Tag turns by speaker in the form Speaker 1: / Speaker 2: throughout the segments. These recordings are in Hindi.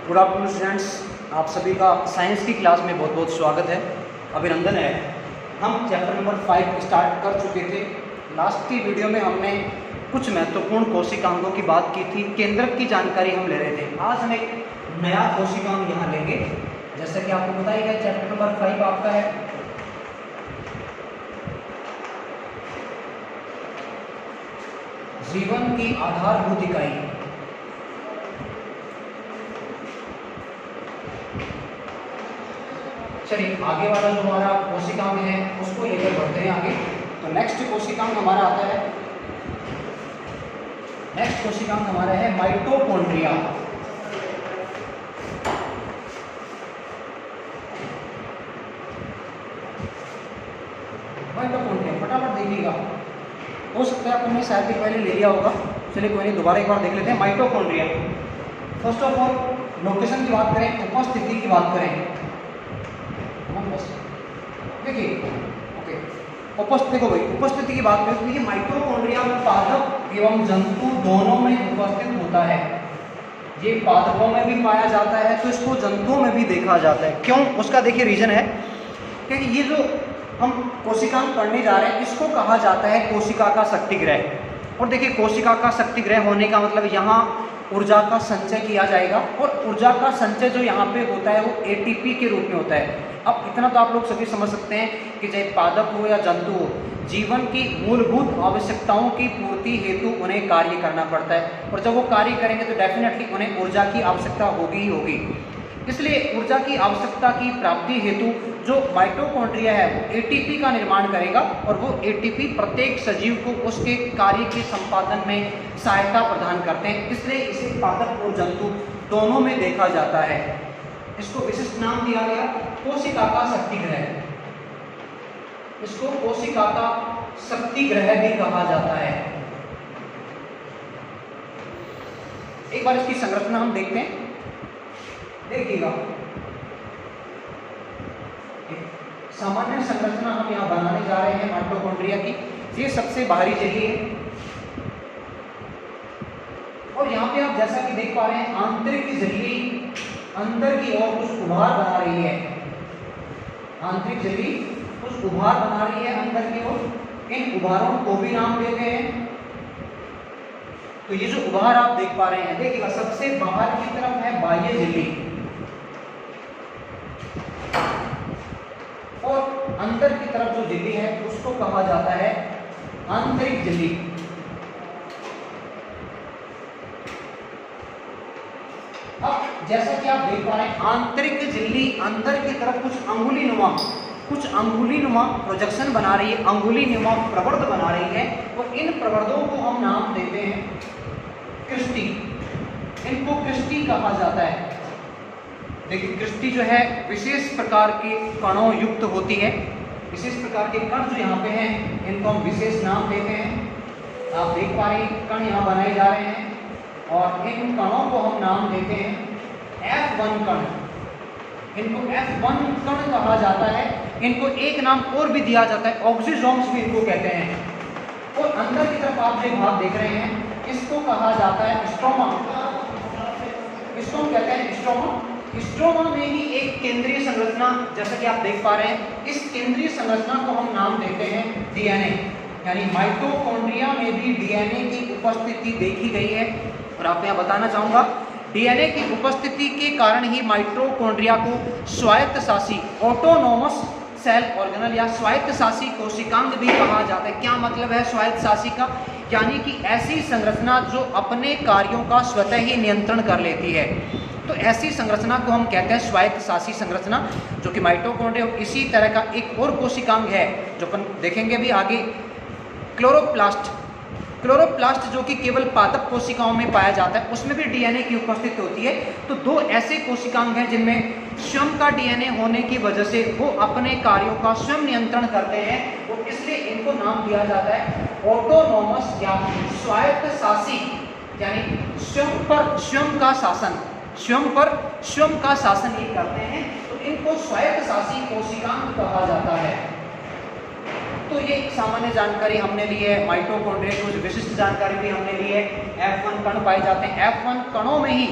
Speaker 1: गुड आफ्टरनून स्टूडेंट्स, आप सभी का साइंस की क्लास में बहुत बहुत स्वागत है, अभिनंदन है। हम चैप्टर नंबर 5 स्टार्ट कर चुके थे। लास्ट की वीडियो में हमने कुछ महत्वपूर्ण कोशिकांगों की बात की थी, केंद्रक की जानकारी हम ले रहे थे। आज हम एक नया कोशिकांग यहाँ लेंगे। जैसा कि आपको बताया गया, चैप्टर नंबर 5 आपका है जीवन की आधारभूत इकाई। चलिए आगे वाला जो हमारा कोशिकांग है उसको लेकर बढ़ते हैं आगे। तो नेक्स्ट कोशिकांग हमारा आता है, नेक्स्ट कोशिकांग हमारा है माइटोकॉन्ड्रिया। माइटोकॉन्ड्रिया फटाफट देखिएगा, हो सकता है आपने शायद भी पहले ले लिया होगा। चलिए कोई नहीं, दोबारा एक बार देख लेते हैं। Mitochondria, first of all location की बात करें, उपस्थिति की बात करें, देखिए ओके उपस्थिति को भाई उपस्थिति की बात करें तो ये माइटोकॉन्ड्रिया पादप एवं जंतु दोनों में उपस्थित होता है। ये पादपों में भी पाया जाता है तो इसको जंतुओं में भी देखा जाता है। क्यों? उसका देखिए रीजन है कि ये जो हम कोशिकांग पढ़ने जा रहे हैं इसको कहा जाता है कोशिका का शक्तिगृह। और देखिए कोशिका का शक्तिगृह होने का मतलब यहाँ ऊर्जा का संचय किया जाएगा, और ऊर्जा का संचय जो यहाँ पे होता है वो एटीपी के रूप में होता है। अब इतना तो आप लोग सभी समझ सकते हैं कि चाहे पादप हो या जंतु हो, जीवन की मूलभूत आवश्यकताओं की पूर्ति हेतु उन्हें कार्य करना पड़ता है, और जब वो कार्य करेंगे तो डेफिनेटली उन्हें ऊर्जा की आवश्यकता होगी ही होगी। इसलिए ऊर्जा की आवश्यकता की प्राप्ति हेतु जो माइटोकॉन्ड्रिया है वो एटीपी का निर्माण करेगा, और वो एटीपी प्रत्येक सजीव को उसके कार्य के संपादन में सहायता प्रदान करते हैं। इसलिए इसे पादप और जंतु दोनों में देखा जाता है। इसको विशिष्ट नाम दिया गया कोशिका का शक्तिगृह। इसको कोशिका का शक्तिगृह भी कहा जाता है। एक बार इसकी संरचना हम देखते हैं, देखिएगा सामान्य संरचना हम यहाँ बनाने जा रहे हैं माइटोकॉन्ड्रिया की। ये सबसे बाहरी झिल्ली है, और यहाँ पे आप जैसा कि देख पा रहे हैं आंतरिक झिल्ली अंदर की ओर कुछ उभार बना रही है। आंतरिक झिल्ली कुछ उभार बना रही है अंदर की ओर। इन उभारों को भी नाम देते हैं। तो ये जो उभार आप देख पा रहे हैं, देखिएगा सबसे बाहर की तरफ है बाह्य झिल्ली, और अंदर की तरफ जो झिल्ली है उसको कहा जाता है आंतरिक झिल्ली। अब जैसा कि आप देख पा रहे हैं आंतरिक झिल्ली अंदर की तरफ कुछ अंगुलीनुमा प्रोजेक्शन बना रही है, अंगुलीनुमा प्रवर्ध बना रही है, और इन प्रवर्धों को हम नाम देते हैं क्रिस्टी। इनको क्रिस्टी कहा जाता है। देखिए क्रिस्टी जो है विशेष प्रकार के कणों युक्त होती है। विशेष प्रकार के कण जो यहाँ पे हैं इनको हम विशेष नाम देते हैं। आप देख पा रहे हैं कण यहाँ बनाए जा रहे हैं, और इन कणों को हम नाम देते हैं F1 कण। इनको F1 कण कहा जाता है। इनको एक नाम और भी दिया जाता है, ऑक्सीजोम्स भी इनको कहते हैं। और अंदर की तरफ आप जो भाग देख रहे हैं इसको कहा जाता है स्ट्रोमा। इसको हम कहते हैं स्ट्रोमा। स्ट्रोमा में ही एक केंद्रीय संरचना, जैसा कि आप देख पा रहे हैं, इस केंद्रीय संरचना को हम नाम देते हैं डीएनए। यानी माइटोकॉन्ड्रिया में भी डीएनए की उपस्थिति देखी गई है। और आपको यहाँ बताना चाहूँगा डीएनए की उपस्थिति के कारण ही माइटोकॉन्ड्रिया को स्वायत्तशासी ऑटोनोमस सेल ऑर्गेनल या स्वायत्तशासी कोशिकांग भी कहा जाता है। क्या मतलब है स्वायत्तशासी का? यानी कि ऐसी संरचना जो अपने कार्यों का स्वतः ही नियंत्रण कर लेती है। तो ऐसी संरचना को हम कहते हैं स्वायत्तशासी संरचना, जो कि माइटोकॉन्ड्रिया। इसी तरह का एक और कोशिकांग है जो अपन देखेंगे भी आगे, क्लोरोप्लास्ट। क्लोरोप्लास्ट जो कि केवल पादप कोशिकाओं में पाया जाता है, उसमें भी डीएनए की उपस्थिति होती है। तो दो ऐसे कोशिकांग हैं जिनमें स्वयं का डीएनए होने की वजह से वो अपने कार्यों का स्वयं नियंत्रण करते हैं, और इसलिए इनको नाम दिया जाता है ऑटोनोमस या स्वायत्तशासी। यानी स्वयं पर स्वयं का शासन, स्वयं पर स्वयं का शासन ये करते हैं, तो इनको स्वायत्तशासी कोशिकांग कहा जाता है। तो ये सामान्य जानकारी हमने ली है। माइटोकॉन्ड्रिया की कुछ विशिष्ट जानकारी भी हमने ली है। F1 कण पाए जाते हैं। F1 कणों में ही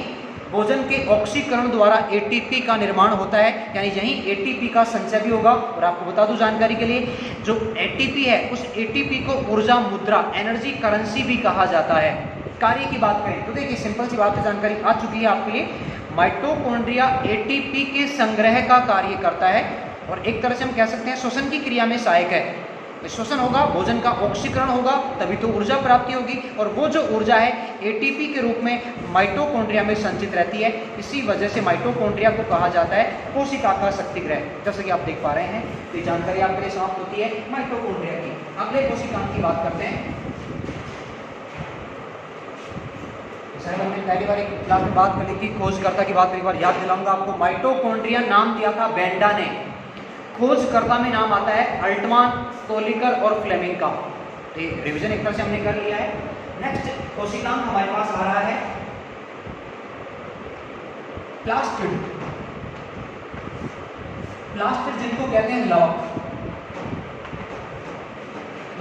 Speaker 1: भोजन के ऑक्सीकरण द्वारा एटीपी का निर्माण होता है, यानी यहीं एटीपी का संचय भी होगा। और आपको बता दूं जानकारी के लिए, जो एटीपी है उस एटीपी को ऊर्जा मुद्रा, एनर्जी करेंसी भी कहा जाता है। कार्य की बात करें तो देखिए सिंपल सी बात है, जानकारी आ चुकी है आपके लिए। माइटोकॉन्ड्रिया एटीपी के संग्रह का कार्य करता है और एक तरह से हम कह सकते हैं श्वसन की क्रिया में सहायक है। श्वसन होगा, भोजन का ऑक्सीकरण होगा, तभी तो ऊर्जा प्राप्ति होगी, और वो जो ऊर्जा है एटीपी के रूप में माइटोकॉन्ड्रिया में संचित रहती है। इसी वजह से माइटोकॉन्ड्रिया को कहा जाता है कोशिका का शक्तिगृह। जैसे कि आप देख पा रहे हैं, तो ये जानकारी आपके लिए समाप्त होती है माइटोकॉन्ड्रिया की। अगले कोशिकांग की बात करते हैं। हमने पहली बार क्लास में बात कर ली थी, खोजकर्ता की बात एक बार याद दिलाऊंगा आपको। माइटोकॉन्ड्रिया नाम दिया था बेंडा ने, खोजकर्ता में नाम आता है अल्टमान, कोलिकर और फ्लेमिंग का। तो रिवीजन एक तरह से हमने कर लिया है। नेक्स्ट कोशिकांग हमारे पास आ रहा है प्लास्टिड। प्लास्टिड जिनको कहते हैं लवक,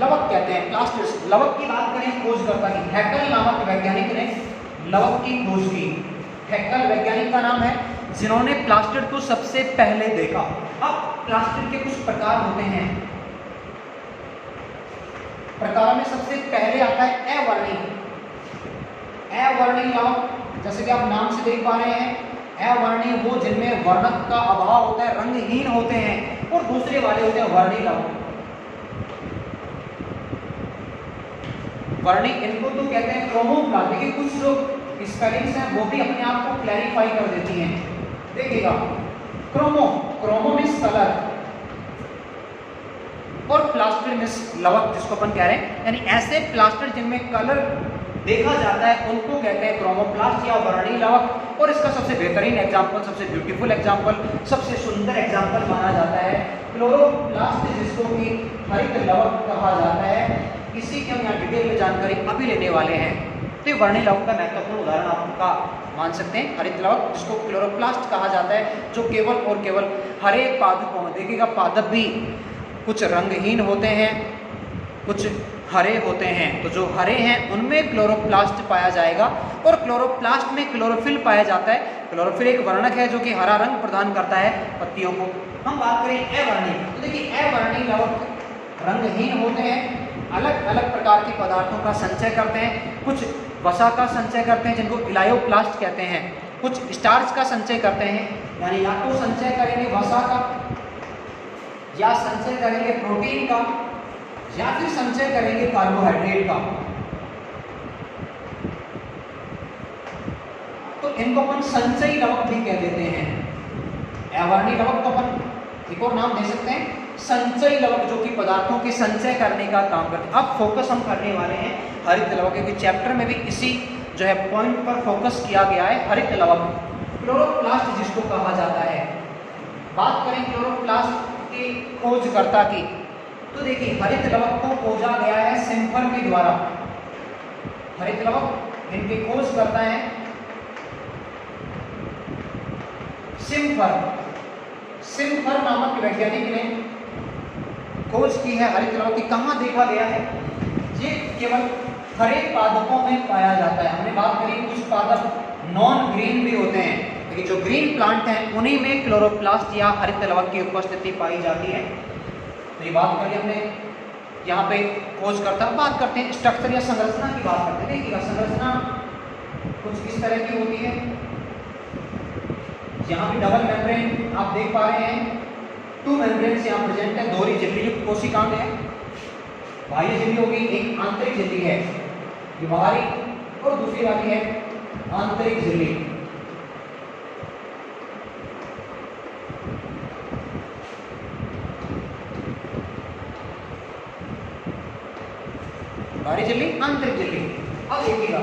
Speaker 1: लवक कहते हैं प्लास्टिड। लवक की बात करें खोजकर्ता की, हैकल नामक वैज्ञानिक ने लवक की खोज की। हैकल वैज्ञानिक का नाम है जिन्होंने प्लास्टिड को सबसे पहले देखा। अब प्लास्टिड के कुछ प्रकार होते हैं, प्रकारों में सबसे पहले आता है अवर्णी। अवर्णी लवक, जैसे कि आप नाम से देख पा रहे हैं, अवर्णी वो जिनमें वर्णक का अभाव होता है, रंगहीन होते हैं, और दूसरे वाले होते हैं वर्णी लवक। वर्णी इनको तो कहते हैं क्रोमोप्लास्ट। देखिए कुछ जो स्पेलिंग्स हैं वो भी अपने आप को क्लैरिफाई कर देती हैं। देखिएगा, क्रोमो, क्रोमो मीन्स कलर, और प्लास्टिड मीन्स लवक जिसको अपन कह रहे हैं, यानी ऐसे प्लास्टिड जिनमें कलर देखा जाता है उनको कहते हैं क्रोमोप्लास्ट या वर्णी लवक। और इसका सबसे बेहतरीन एग्जाम्पल, सबसे ब्यूटीफुल एग्जाम्पल, सबसे सुंदर एग्जाम्पल माना जाता है क्लोरोप्लास्ट, जिसको कि हरित लवक कहा जाता है। इसी की हम यहाँ डिटेल में जानकारी अभी लेने वाले हैं। तो वर्णी लवक का महत्वपूर्ण उदाहरण आपका मान सकते हैं हरित लवक, जिसको क्लोरोप्लास्ट कहा जाता है, जो केवल और केवल हरे पादपों में, देखिएगा पादप भी कुछ रंगहीन होते हैं, कुछ हरे होते हैं, तो जो हरे हैं उनमें क्लोरोप्लास्ट पाया जाएगा, और क्लोरोप्लास्ट में क्लोरोफिल पाया जाता है। क्लोरोफिल एक वर्णक है जो कि हरा रंग प्रदान करता है पत्तियों को। हम बात करें अवर्णी, तो देखिए अवर्णी लवक रंगहीन होते हैं, अलग अलग प्रकार के पदार्थों का संचय करते हैं, कुछ वसा का संचय करते हैं जिनको इलायोप्लास्ट कहते हैं, कुछ स्टार्च का संचय करते हैं, यानी या तो संचय करेंगे वसा का, या संचय करेंगे प्रोटीन का, या फिर संचय करेंगे कार्बोहाइड्रेट का। तो इनको अपन संचयी लवक भी कह देते हैं। अवर्णी लवक को अपन एक और नाम दे सकते हैं संचयी लवक, जो कि पदार्थों के संचय करने का काम करते हैं। अब फोकस हम करने वाले हैं हरित लवक, क्योंकि चैप्टर में भी इसी जो है पॉइंट पर फोकस किया गया है, हरित लवक, क्लोरोप्लास्ट जिसको कहा जाता है। बात करें क्लोरोप्लास्ट के खोजकर्ता की, तो देखिए हरित लवक को खोजा गया है सिम्फर के द्वारा। हरित लवक इनके खोजकर्ता हैं सिम्फर। सिम्फर नामक वैज्ञानिक ने खोज की है हरित लवक की। कहाँ देखा गया है? ये केवल हरे पादपों में पाया जाता है। हमने बात करी कुछ पादप नॉन ग्रीन भी होते हैं, लेकिन जो ग्रीन प्लांट हैं उन्हीं में क्लोरोप्लास्ट या हरित लवक की उपस्थिति पाई जाती है। तो ये बात करी हमने यहाँ पे खोज करता। बात करते हैं स्ट्रक्चर या संरचना की बात करते हैं। देखिएगा संरचना कुछ इस तरह की होती है। यहाँ भी डबल मेम्ब्रेन आप देख पा रहे हैं, 2 मेम्ब्रेन यहाँ प्रेजेंट है। दोहरी झिल्ली युक्त कोशिकांग है, बाह्य झिल्ली होगी, एक आंतरिक झिल्ली है ये बाहरी, और दूसरी वाली है आंतरिक झिल्ली। बाहरी झिल्ली, आंतरिक झिल्ली। अब देखिएगा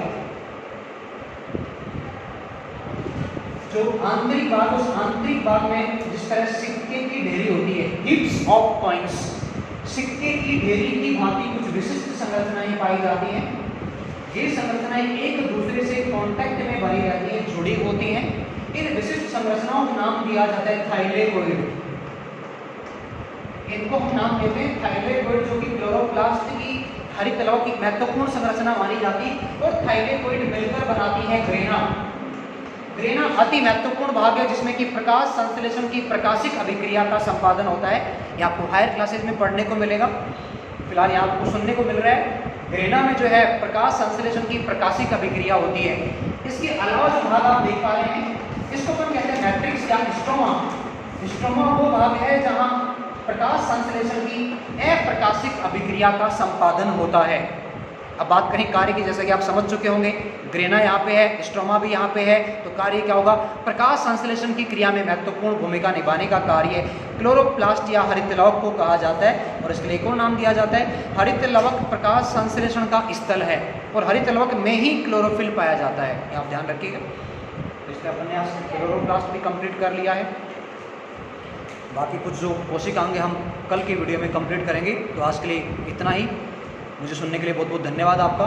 Speaker 1: जो आंतरिक भाग, उस आंतरिक भाग में जिस तरह सिक्के की ढेरी होती है, हिप्स ऑफ कॉइन्स, सिक्के की ढेरी की भांति कुछ विशिष्ट संरचनाएं पाई जाती हैं। ये संरचनाएं एक दूसरे से कांटेक्ट में बनी रहती हैं, जुड़ी होती हैं। इन विशिष्ट संरचनाओं का नाम दिया जाता है थाइलेकोइड। इनको हम नाम देते हैं थाइलेकोइड, जो कि क्लोरोप्लास्ट की हरित लवक की महत्वपूर्ण संरचना मानी जाती है। और थाइलेकोइड मिलकर बनाती है ग्रेना। ग्रेना अति महत्वपूर्ण भाग है जिसमें कि प्रकाश संश्लेषण की प्रकाशिक अभिक्रिया का संपादन होता है। ये आपको हायर क्लासेस में पढ़ने को मिलेगा, फिलहाल यहाँ आपको सुनने को मिल रहा है। ग्रेना में जो है प्रकाश संश्लेषण की प्रकाशिक अभिक्रिया होती है। इसके अलावा जो भाग आप देख पा रहे हैं इसको अपन कहते हैं मैट्रिक्स या स्ट्रोमा। स्ट्रोमा वो भाग है जहाँ प्रकाश संश्लेषण की अप्रकाशिक अभिक्रिया का संपादन होता है। अब बात करें कार्य की, जैसा कि आप समझ चुके होंगे ग्रेना यहाँ पे है, स्ट्रोमा भी यहाँ पे है, तो कार्य क्या होगा? प्रकाश संश्लेषण की क्रिया में महत्वपूर्ण भूमिका निभाने का कार्य क्लोरोप्लास्ट या हरित लवक को कहा जाता है। और इसके लिए एक और नाम दिया जाता है, हरित लवक प्रकाश संश्लेषण का स्थल है और हरित लवक में ही क्लोरोफिल पाया जाता है, ये आप ध्यान रखिएगा। तो इसलिए अपन ने क्लोरोप्लास्ट भी कंप्लीट कर लिया है। बाकी कुछ जो कोशिकांग हम कल की वीडियो में कंप्लीट करेंगे। तो आज के लिए इतना ही। मुझे सुनने के लिए बहुत बहुत धन्यवाद आपका।